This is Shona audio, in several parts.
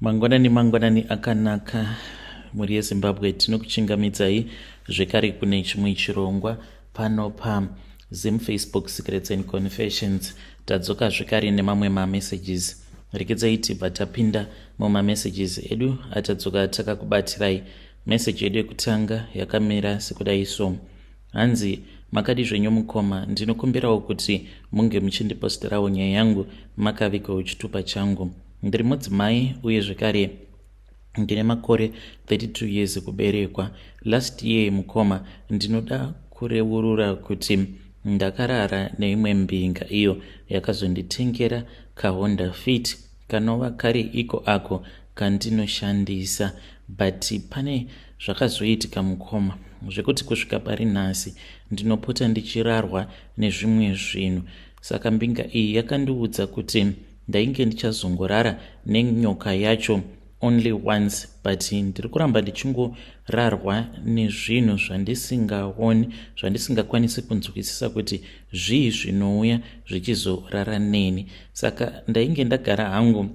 Mangwanani akanaka muri yeZimbabwe tinokuchingamidzai zvekare kune chimwe chirongwa pano paZim Facebook Secrets and Confessions. Tadzoka zvekare nemamwe mamessages. Rekedzai tibva tapinda mumamessages edu atadzoka takakubatirai. Message yedu yekutanga yakamira sekudai so. Hanzi makadi zvenyu mukoma, ndinokumbirawo kuti munge muchindiposterawo nyaya yangu makavikawo chitupa changu. Ndiri mudzimai uye zvekare ndine makore 32 years kuberekwa. Last year mukoma, ndinoda kureurura kuti ndakarara neimwe mbinga iyo yakazonditengera kaHonda Fit kanova kari iko ako kandinoshandisa, but pane zvakazoitika mukoma zvekuti kusvika pari nhasi ndinopota ndichirarwa nezvimwe zvinhu. Saka mbinga iyi yakandiudza kuti ndainge ndichazongorara nenyoka yacho only once, but ndiri kuramba ndichingorarwa nezvinhu zvandisingaoni, zvandisingakwanisi kunzwisisa kuti zvii zvinouya zvichizorara neni. Saka ndainge ndagara hangu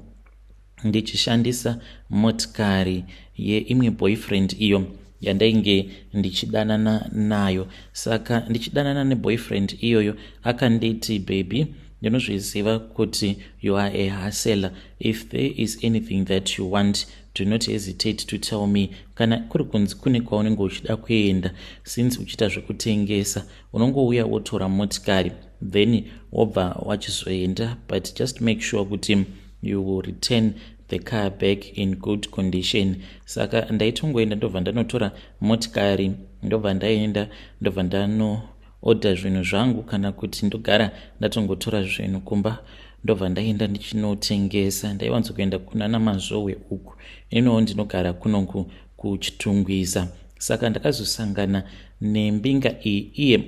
ndichishandisa motikari yeimwe boyfriend iyo yandainge ndichidanana nayo. Saka ndichidanana neboyfriend iyoyo akanditi, baby, ndinozviziva kuti you are a hustler. If there is anything that you want, do not hesitate to tell me. Kana kuri kunzi kune kwaunenge uchida kuenda, since uchita zvekutengesa, unongouya wotora motikari then wobva wachizoenda, but just make sure kuti you will return the car back in good condition. Saka ndaitongoenda ndobva ndanotora motikari, ndobva ndaenda ndobva ndanoodha zvinhu zvangu, kana kuti ndogara ndatongotora zvinhu kumba ndobva ndaenda ndichinotengesa. Ndaiwanzo kuenda kuna Namazvowe uku, inowo ndinogara kunongu kuchitungwiza. Saka ndakazosangana nembinga iyi, iye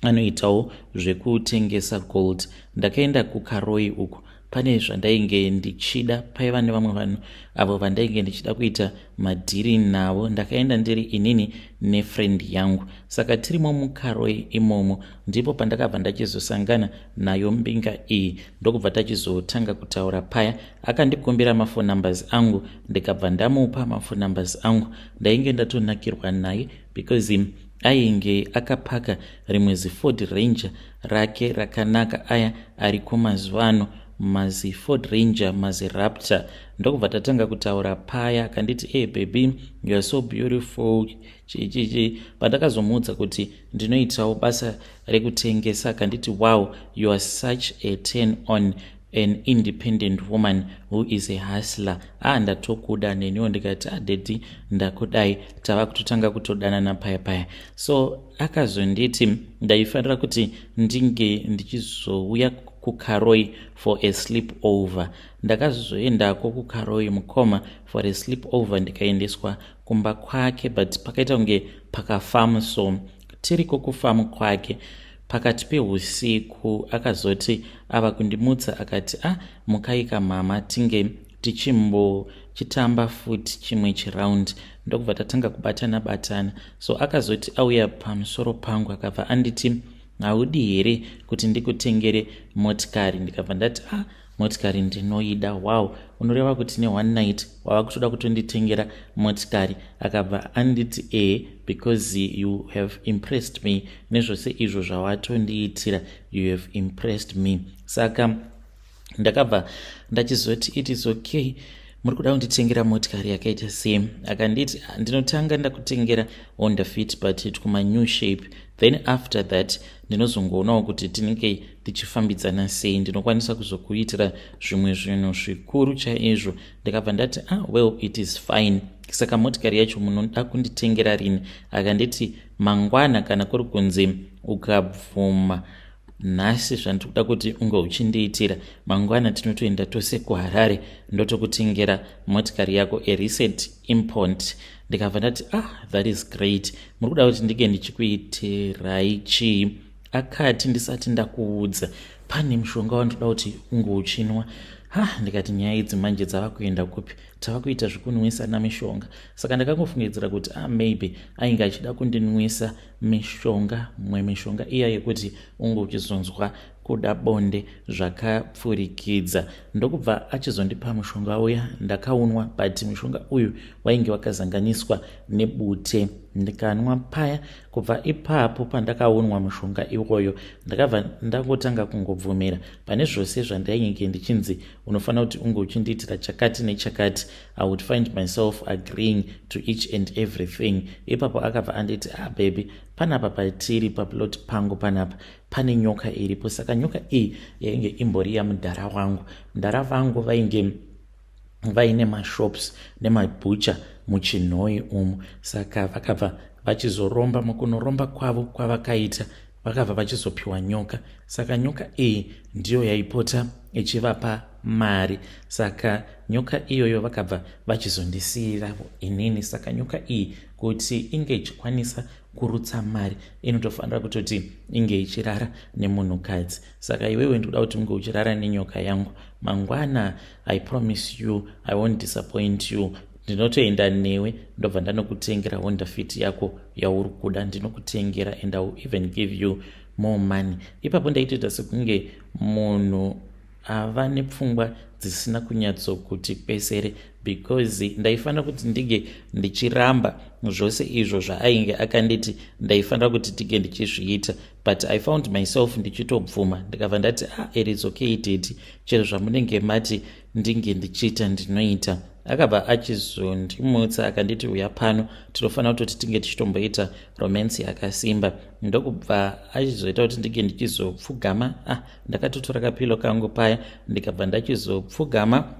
anoitawo zvekutengesa gold. Ndakaenda kuKaroi uku, pane zvandainge ndichida, paiva nevamwe vanhu avo vandainge ndichida kuita madhiri navo. Ndakaenda ndiri inini nefriend yangu. Saka tirimo muKaroi imomo ndipo pandakabva ndachizosangana nayo mbinga iyi, ndokubva tachizotanga kutaura paya. Akandikumbira mafone numbers angu, ndikabva ndamupa mafone numbers angu. Ndainge ndatonakirwa naye because ainge akapaka rimwe ziFord Ranger rake rakanaka, aya ariko mazuva ano, mazi Ford Ranger, mazi Raptor. Ndokubva tatanga kutaura paya. Akanditi, hey baby, you are so beautiful chichichi. Pandakazomuudza kuti ndinoitawo basa rekutengesa, akanditi, wow, you are such a turn on, an independent woman who is a hustler. Ndatokuda neniwo. Ndikati, daddy, ndakudai. Tava kutotanga kutodanana paya. So akazonditi ndaifanira kuti ndinge ndichizouya kuKaroi for a sleepover. Ndakazoendako kuKaroi mukoma for a sleepover, ndikaendeswa kumba kwake, but pakaita kunge pakafamu. So tiriko kufamu kwake pakati pehusiku akazoti ava kundimutsa akati, mukaika mama tinge tichimbochitamba futi chimwe chiraundi. Ndokubva tatanga kubatana. So akazoti auya pamusoro pangu akabva anditi, haudi here kuti ndikutengere motikari? Ndikabva ndati, motikari ndinoida. Wow, unoreva kuti ne1 night wava kutoda kutonditengera motikari? Akabva anditi, because you have impressed me. Nezvose izvo zvawatondiitira, you have impressed me. Saka ndakabva ndachizoti it is okay, muri kuda kunditengera motikari yakaita sei? Akanditi, ndinotanga ndakutengera Honda Fit, but it kuma new shape, then after that ndinozongoonawo kuti tinenge tichifambidzana sei, ndinokwanisa kuzokuitira zvimwe zvinhu zvikuru chaizvo. Ndikabva ndati, well, it is fine. Saka motikari yacho munoda kunditengera rini? Akanditi, mangwana, kana kuri kunzi ukabvuma nhasi zvandikuda kuti unge uchindiitira, mangwana tinotoenda tose kuHarare ndotokutengera motikari yako, a recent import. Ndikabva ndati, that is great. Muri kuda kuti ndike ndichikuitirai chii? Akati, ndisati ndakuudza, pane mushonga wandoda kuti unge uchinwa. Ndikati, nyaya idzi manje dzava kuenda kupi? Tava kuita zvekunwisa namishonga. Saka ndakangofungidzira kuti maybe ainge achida kundinwisa mishonga, mwe mishonga iya yekuti unge uchizonzwa kuda bonde zvakapfurikidza. Ndokubva achizondipa mushonga uya ndakaunwa, but mushonga uyu wainge wakazanganiswa nebute. Ndikanwa paya, kubva ipapo pandakaunwa mushonga iwoyo ndakabva ndangotanga kungobvumira pane zvose zvandainge ndichinzi unofanira kuti unge uchindiitira chakati nechakati. I would find myself agreeing to each and everything. Ipapo akabva anditi, baby, panapa patiri paplot pangu panapa pane nyoka iripo. Saka nyoka iyi yainge imbori yamudhara wangu. Mudhara vangu vaine mashops nemabhucha muchinhoi umu. Saka vakabva vachizoromba. Mukunoromba kwavo kwavakaita vakabva vachizopiwa nyoka. Saka nyoka iyi ndiyo yaipota ichivapa mari. Saka nyoka iyoyo vakabva vachizondisiyira inini. Saka nyoka iyi kuti inge ichikwanisa kurutsa mari inotofanira kutoti inge ichirara nemunhukadzi. Saka iwewe ndikuda kuti unge uchirara nenyoka yangu mangwana. I promise you I won't disappoint you. Ndinotoenda newe ndobva ndanokutengera Honda Fit yako yauri kuda. Ndinokutengera and I will even give you more money. Ipapo ndaitoita sekunge munhu ava nepfungwa dzisina kunyatsokuti pesere, because ndaifanira kuti ndige ndichiramba zvose izvo zvaainge akanditi ndaifanira kuti ndige ndichizviita, but I found myself ndichitobvuma. Ndikabva ndati it is okay daddy, chero zvamunenge mati ndinge ndichiita ndinoita. Akabva achizondimutsa akanditi uya pano tinofanira kutoti tinge tichitomboita romance yakasimba. Ndokubva achizoita kuti ndige ndichizopfugama. Ndakatotora kapilo kangu paya ndikabva ndachizopfugama,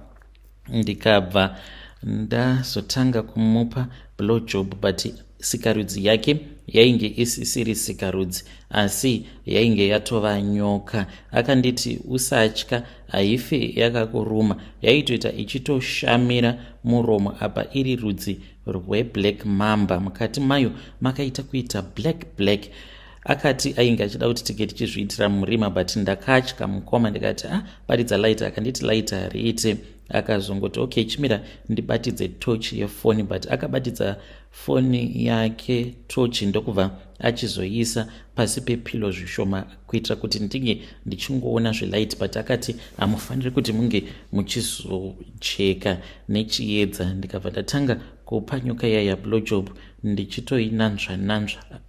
ndikabva ndazotanga kumupa blowjob, but sikarudzi yake yainge isisiri sikarudzi asi yainge yatova nyoka. Akanditi usatya, haife yakakuruma, yaitoita ichitoshamira muromo apa iri rudzi rweblack mamba. Mukati mayo makaita kuita black. Akati ainge achida kuti tige tichizviitira murima, but ndakatya mukoma. Ndikati baridza light. Akanditi light hariite. Akazongoti okay, chimira ndibatidze tochi yefoni, but akabatidza foni yake tochi ndokubva achizoisa pasi pepilo zvishoma kuitira kuti ndinge ndichingoona zvelight, but akati hamufaniri kuti munge muchizocheka nechiedza. Ndikabva ndatanga kupa nyoka iya yablowjob ndichitoinanzva.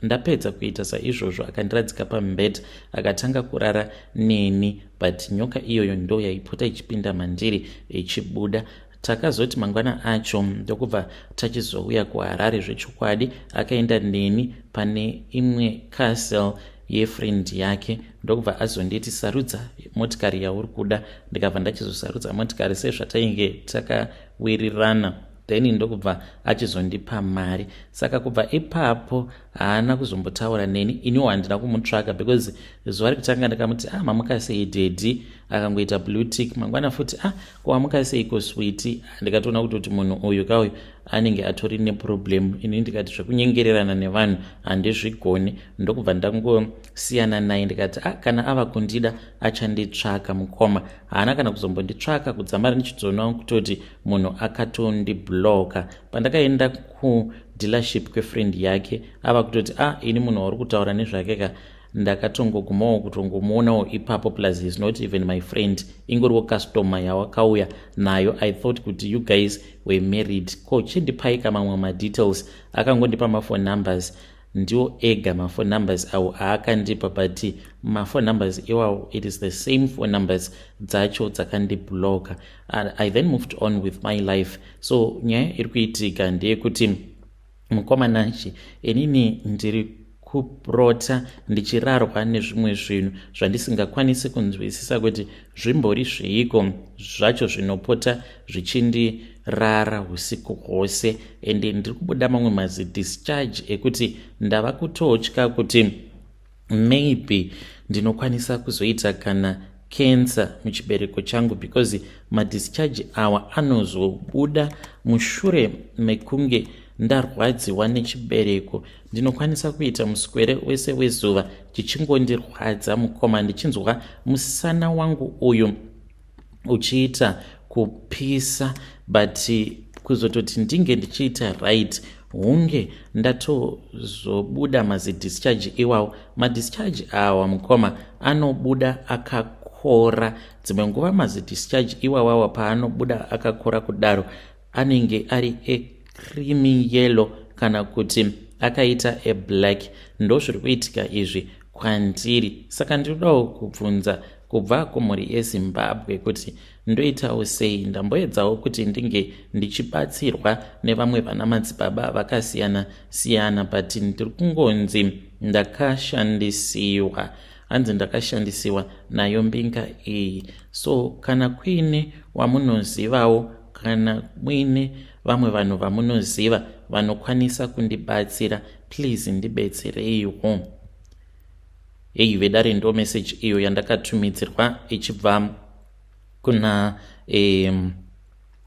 Ndapedza kuita saizvozvo akandiradzika pamubhedha akatanga kurara neni, but nyoka iyoyo ndo yaipota ichipinda mandiri ichibuda. Takazoti mangwana acho ndokubva tachizouya kuHarare zvechokwadi. Akaenda neni pane imwe castle yefriend yake, ndokubva azonditi sarudza motikari yauri kuda. Ndikabva ndachizosarudza motikari sezvatainge takawirirana, then ndokubva achizondipa mari. Saka kubva ipapo haana kuzombotaura neni. Iniwo handina kumutsvaka because zuva rekutanga ndakamuti mamuka sei daddy, akangoita blue tick. Mangwana futi kwamuka seiko sweetie. Ndikatoona kuti munhu uyu kauyu anenge atori neproblem. Ini ndikati zvekunyengererana nevanhu handizvigoni. Ndokubva ndangosiyana naye. Ndikati kana ava kundida achanditsvaka mukoma. Haana kana kuzombonditsvaka kudzamara ndichizoona kutoti munhu akatondibloka. Pandakaenda kudealership kwefriend yake ava kutoti ini munhu wauri kutaura nezvake ka ndakatongogumawo kutongomuonawo ipapo, plus is not even my friend, ingoriwo customer yawakauya nayo. I thought kuti you guys were married. Ko chindipaika mamwe madetails, akangondipa mafone numbers, ndiwo ega mafone numbers awo aakandipa, but mafone numbers iwawo it is the same phone numbers dzacho dzakandibloka. I then moved on with my life. So nyaya iri kuitika ndeyekuti mukomanachi inini ndiri kuprota ndichirarwa nezvimwe zvinhu zvandisingakwanisi kunzwisisa kuti zvimbori zveiko zvacho zvinopota zvichindirara usiku hwose. Ende ndiri kubuda mamwe mazidischarge ekuti ndava kutotya kuti maybe ndinokwanisa kuzoita kana cancer muchibereko changu, because madischarge awa anozobuda mushure mekunge ndarwadziwa nechibereko. Ndinokwanisa kuita muswere wese wezuva chichingondirwadza mukoma, ndichinzwa musana wangu uyu uchiita kupisa, but kuzototi ndinge ndichiita right hunge ndatozobuda mazidischarge iwawo. Madischarge awa mukoma anobuda akakora. Dzimwe nguva mazidischarge iwawawa paanobuda akakora kudaro anenge ari ecreamy yellow kana kuti akaita eblack. Ndo zviri kuitika izvi kwandiri. Saka ndinodawo kubvunza kubva kumhuri yeZimbabwe kuti ndoitawo sei. Ndamboedzawo kuti ndinge ndichibatsirwa nevamwe vana madzibaba vakasiyana siyana, but ndiri kungonzi ndakashandisiwa, hanzi ndakashandisiwa nayo mbinga iyi. So kana kuine wamunozivawo kana muine vamwe vanhu vamunoziva vanokwanisa kundibatsira, please ndibetsereiwo. Hey, vedare ndo message iyo yandakatumidzirwa ichibva kuna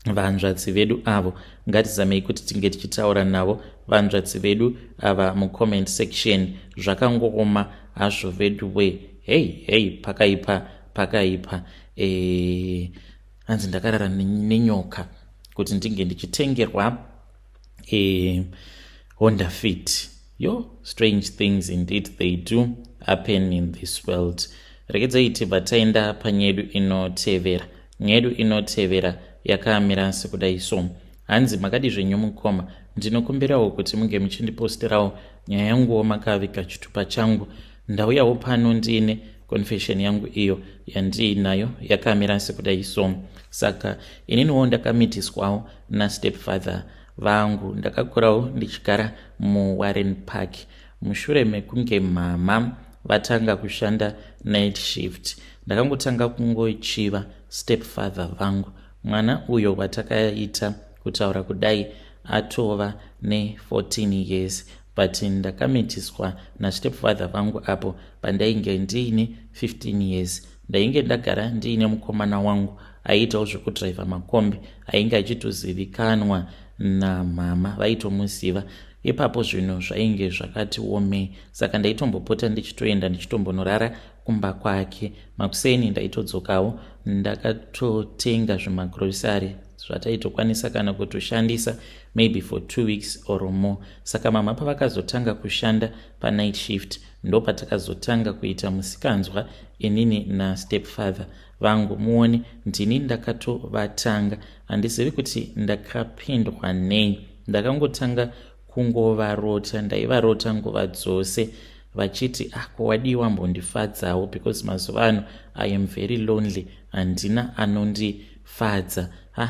vanzvadzi vedu avo. Ngatizamei kuti tinge tichitaura navo vanzvadzi vedu ava mucomment section. Zvakangoma hazvo vedu we. Hey, pakaipa. Hanzi ndakarara nenyoka kuti ndinge ndichitengerwa Honda Fit. Strange things indeed they do happen in this world. Regedzai tibva taenda panyedu inotevera. Nyedu inotevera yakamira sekudai so. Hanzi makadi zvenyu mukoma, ndinokumbirawo kuti munge muchindiposterawo nyaya yanguwo makaviga chitupa changu. Ndauyawo pano ndine confession yangu iyo yandiinayo yakamira sekudai so. Saka ininiwo ndakamitiswawo nastepfather vangu. Ndakakurawo ndichigara muWarren Park. Mushure mekunge mama vatanga kushanda night shift, ndakangotanga kungochiva stepfather vangu. Mwana uyo watakaita kutaura kudai atova ne14 years, but ndakamitiswa nastepfather vangu apo pandainge ndiine 15 years. Ndainge ndagara ndiine mukomana wangu aiitawo zvekudhiraivha makombi, ainge achitozivikanwa namama, vaitomuziva. Ipapo zvinhu zvainge zvakati omei, saka ndaitombopota ndichitoenda ndichitombonorara kumba kwake. Makuseni ndaitodzokawo ndakatotenga zvimagrosari zvataitokwanisa kana kutoshandisa maybe for 2 weeks or more. Saka mama pavakazotanga kushanda panight shift ndo patakazotanga kuita musikanzwa inini nastepfather vangu. Muone ndini ndakatovatanga, handizivi kuti ndakapindwa nei. Ndakangotanga kungovarota, ndaivarota nguva dzose vachiti kowadiwa mbondifadzawo, because mazuva ano I am very lonely, handina anondifadza.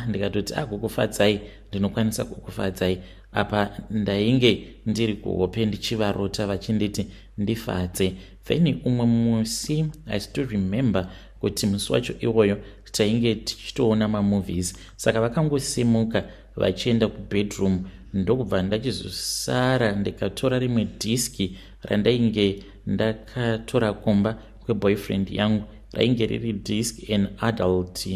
Ndikatoti kukufadzai ndinokwanisa kukufadzai. Apa ndainge ndiri kuhope ndichivarota vachinditi ndifadze. Then umwe musi I still remember kuti musi wacho iwoyo tainge tichitoona mamovies, saka vakangosimuka vachienda kubedroom. Ndokubva ndachizosara ndikatora rimwe diski randainge ndakatora kumba kweboyfriend yangu, rainge riri disk an adult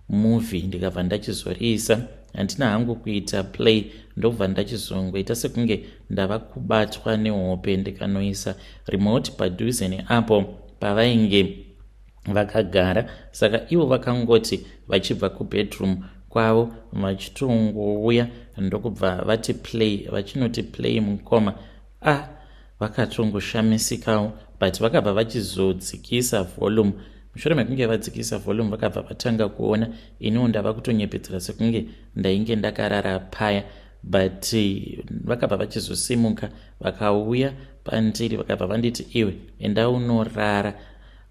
movie. Ndikabva ndachizoriisa, handina hangu kuita play. Ndobva ndachizongoita sekunge ndava kubatwa nehope ndikanoisa remote padhuze neapo pavainge vakagara. Saka ivo vakangoti vachibva kubedroom kwavo vachitongouya ndokubva vati play, vachinoti play mukoma. Vakatongoshamisikawo, but vakabva vachizodzikisa volume. Mushure mekunge vadzikisa volume vakabva vatanga kuona iniwo ndava kutonyepedzera sekunge ndainge ndakarara paya, but vakabva vachizosimuka vakauya pandiri vakabva vanditi iwe enda unorara.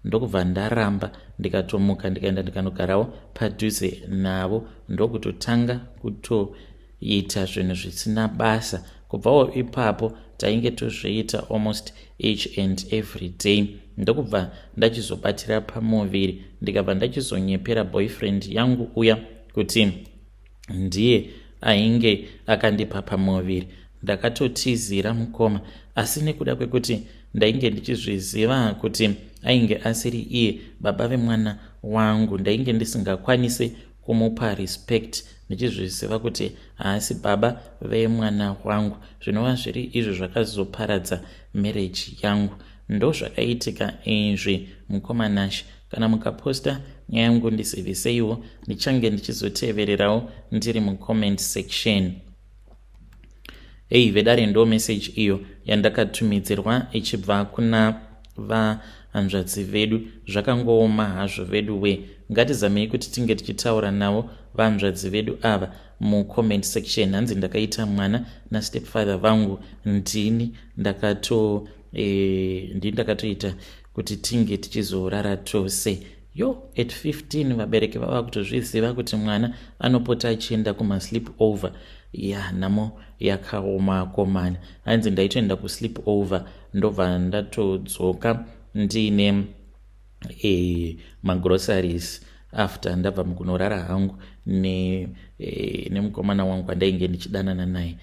Ndokubva ndaramba ndikatomuka ndikaenda ndikanogarawo padhuze navo, ndokutotanga kutoita zvinhu zvisina basa. Kubvawo ipapo tainge tozviita almost each and every day. Ndokubva ndachizobatira pamoviri, ndikabva ndachizonyepera boyfriend yangu uya kuti ndiye ainge akandipa pamoviri. Ndakatotizira mukoma, asi nekuda kwekuti ndainge ndichizviziva kuti ainge asiri iye baba vemwana wangu, ndainge ndisingakwanisi kumupa respect, ndichizviziva kuti haasi baba vemwana wangu. Zvinova zviri izvo zvakazoparadza marriage yangu. Ndo zvakaitika izvi mukomanashi. Kana mukaposta nyaya yangu ndizivise ndichange ndichizotevererawo ndiri mucomment section. vedare ndo message iyo yandakatumidzirwa ichibva kuna vahanzvadzi vedu. Zvakangooma hazvo vedu we, ngatizamei kuti tinge tichitaura navo vahanzvadzi vedu ava mucomment section. Hanzi ndakaita mwana nastepfather vangu ndini ndakatoita kuti tinge tichizorara tose. At 15 vabereki vava kutozviziva kuti mwana anopota achienda kumasleep over. Namo yakaoma komana. Hanzi ndaitoenda kusleep over ndobva ndatodzoka ndiine magroceries after ndabva mukunorara hangu nemukomana wangu andainge ndichidanana naye.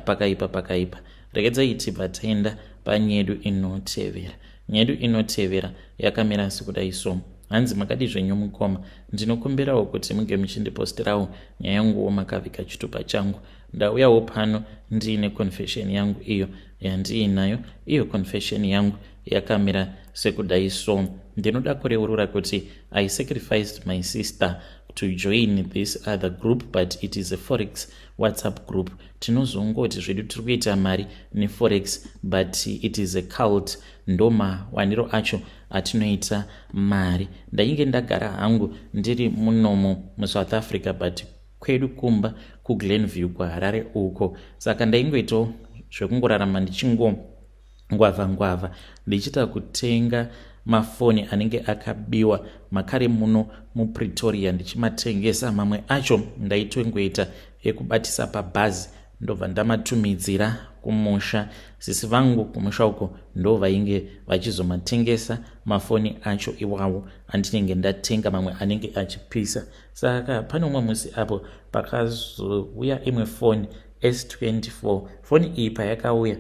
Pakaipa regedzai tibva taenda panyedu inotevera. Nyedu inotevera yakamira sekudai so. Hanzi makadi zvenyu mukoma, ndinokumbirawo kuti munge muchindipostirawo nyaya yanguwo makavika chitupa changu. Ndauyawo pano ndiine confession yangu iyo yandiinayo. Iyo confession yangu yakamira sekudai so. Ndinoda kureurura kuti I sacrificed my sister to join this other group, but it is a forex WhatsApp group. Tinozongoti zvedu tiri kuita mari neforex, but it is a cult. Ndoma waniro acho atinoita mari. Ndainge ndagara hangu ndiri munomo muSouth Africa, but kwedu kumba kuGlenview kwaHarare uko. Saka ndaingoitawo zvekungorarama ndichingongwavha ndichita kutenga mafoni anenge akabiwa makare muno muPretoria ndichimatengesa. Mamwe acho ndaitongoita ekubatisa pabhazi ndobva ndamatumidzira kumusha. Sisi vangu kumusha uko ndo vainge vachizomatengesa mafoni acho iwawo andinenge ndatenga, mamwe anenge achipisa. Saka pane umwe musi apo pakazouya imwe foni S24. Foni iyi payakauya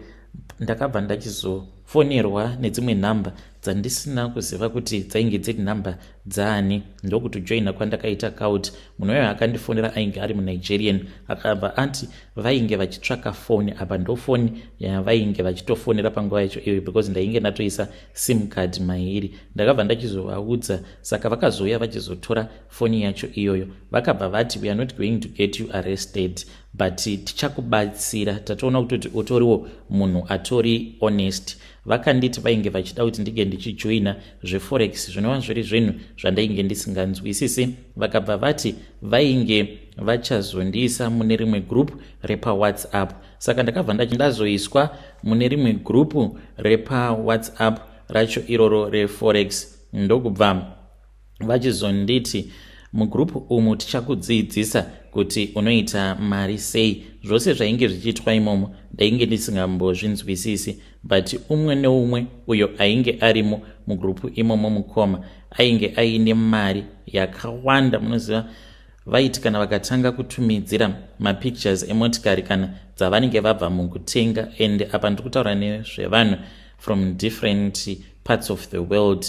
ndakabva ndachizofonerwa nedzimwe nhamba dzandisina kuziva kuti dzainge dziri nhamba dzaani. Ndokutojoina kwandakaita account. Munhu uyo akandifonera ainge ari muNigerian, akabva ati vainge vachitsvaka foni apa. Ndo foni yavainge vachitofonera panguva yacho iyo, because ndainge ndatoisa sim card mairi. Ndakabva ndachizovaudza, saka vakazouya vachizotora foni yacho iyoyo. Vakabva vati we are not going to get you arrested, but tichakubatsira. Tatoona kuti utoriwo munhu atori honest. Vakanditi vainge vachida kuti ndige ndichijoina zveforex zvinova zviri zvinhu zvandainge ndisinganzwisisi. Vakabva vati vainge vachazondiisa mune rimwe group repawhatsapp. Saka ndakabva ndazoiswa mune rimwe group repawhatsapp racho iroro reforex. Ndokubva vachizonditi mugroup umu tichakudzidzisa kuti unoita mari sei. Zvose zvainge zvichiitwa imomo ndainge ndisingambozvinzwisisi, but umwe neumwe uyo ainge arimo mugrupu imomo mukoma ainge aine mari yakawanda. Munoziva vaiti kana vakatanga kutumidzira mapictures emotikari kana dzavanenge vabva mukutenga, and apa ndikutaura nezvevanhu from different parts of the world.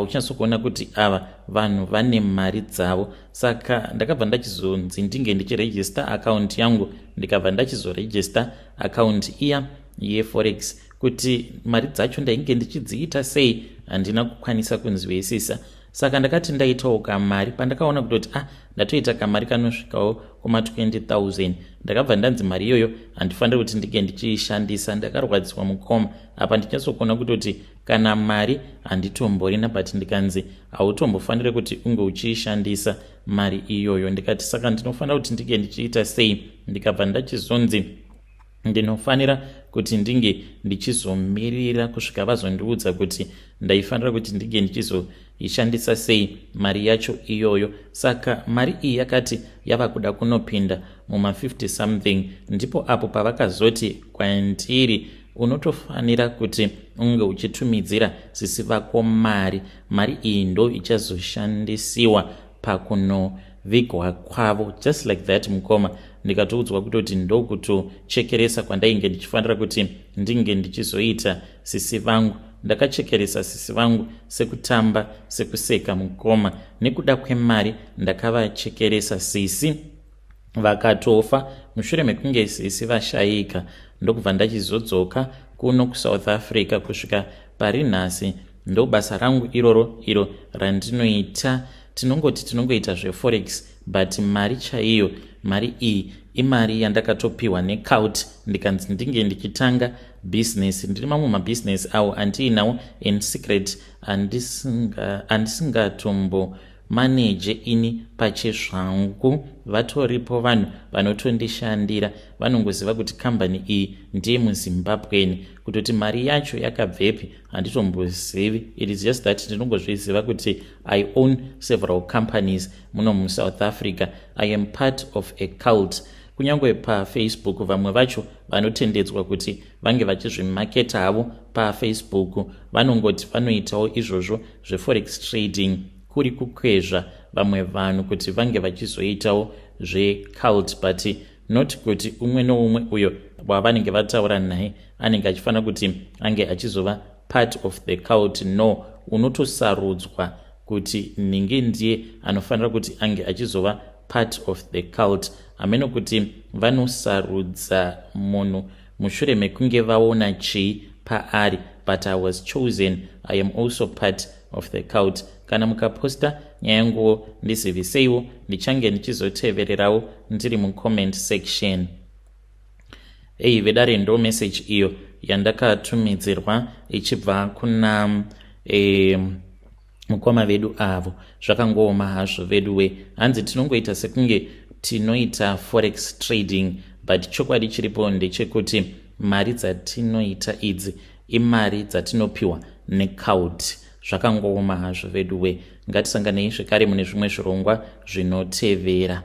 Uchazokuona kuti ava vanhu vane mari dzavo. Saka ndakabva ndachizonzi ndinge ndichiregister account yangu, ndikabva ndachizoregister account iya yeforex. Kuti mari dzacho ndainge ndichidziita sei handina kukwanisa kunzwisisa. Saka ndakati ndaitawo kamari. Pandakaona kutoti ndatoita kamari kanosvikawo kuma 20,000. Ndakabva ndanzi mari iyoyo handifaniri kuti ndige ndichiishandisa. Ndakarwadziswa mukoma. Apa ndichazokuona kutoti kana mari handitomborina, but ndikanzi hautombofanire kuti unge uchiishandisa mari iyoyo. Ndikati saka ndinofanira kuti ndige ndichiita sei. Ndikabva ndachizonzi ndinofanira kuti ndinge ndichizomirira kusvika vazondiudza kuti ndaifanira kuti ndige ndichizoishandisa sei mari yacho iyoyo. Saka mari iyi yakati yava kuda kunopinda muma 50 something. Ndipo apo pavakazoti kwandiri unotofanira kuti unge uchitumidzira sisi vako mari iyi ndo ichazoshandisiwa pakunovigwa kwavo. Just like that mukoma. Ndikatoudzwa kutoti ndokutochekeresa kwandainge ndichifanira kuti ndinge ndichizoita sisi vangu. Ndakachekeresa sisi vangu sekutamba sekuseka mukoma. Nekuda kwemari ndakavachekeresa sisi vakatofa. Mushure mekunge sisi vashayika ndokubva ndachizodzoka kuno kuSouth Africa kusvika pari nhasi. Ndo basa rangu iroro iro randinoita. Tinongoita zveforex, but mari chaiyo mari iyi imari yandakatopiwa necult ndikanzi ndinge ndichitanga business. ndiri mamwe mabhizinesi awo andiinawo in secret andisingatombo maneje ini pachezvangu. Vatoripo vanhu vanotondishandira vanongoziva kuti kambani iyi ndiye muzimbabweni. Kutoti mari yacho yakabvepi handitombozivi. It is just that ndinongozviziva kuti I own several companies muno muSouth Africa. I am part of a cult. Kunyangwe paFacebook vamwe vacho vanotendedzwa kuti vange vachizvimaketa havo paFacebook vanongoti vanoitawo izvozvo zveforex trading, kuri kukwezva vamwe vanhu kuti vange vachizoitawo zvecult, but not kuti umwe noumwe uyo wavanenge vataura naye anenge achifanira kuti ange achizova part of the cult. No, unotosarudzwa kuti ninge ndiye anofanira kuti ange achizova part of the cult. Ameno kuti vanosarudza munhu mushure mekunge vaona chii paari, but I was chosen. I am also part of the cult. Kana mukaposta nyaya yangu ndiziviseiwo, ndichange ndichizotevererawo ndiri mucomment section. Vedare ndo message iyo yandakatumidzirwa ichibva kuna mukoma vedu avo. Zvakangooma hazvo veduwe, hanzi tinongoita sekunge tinoita forex trading, but chokwadi chiripo ndechekuti mari dzatinoita idzi imari dzatinopiwa necult. Zvakangooma hazvo veduwe, ngatisanganei zvekare mune zvimwe zvirongwa zvinotevera.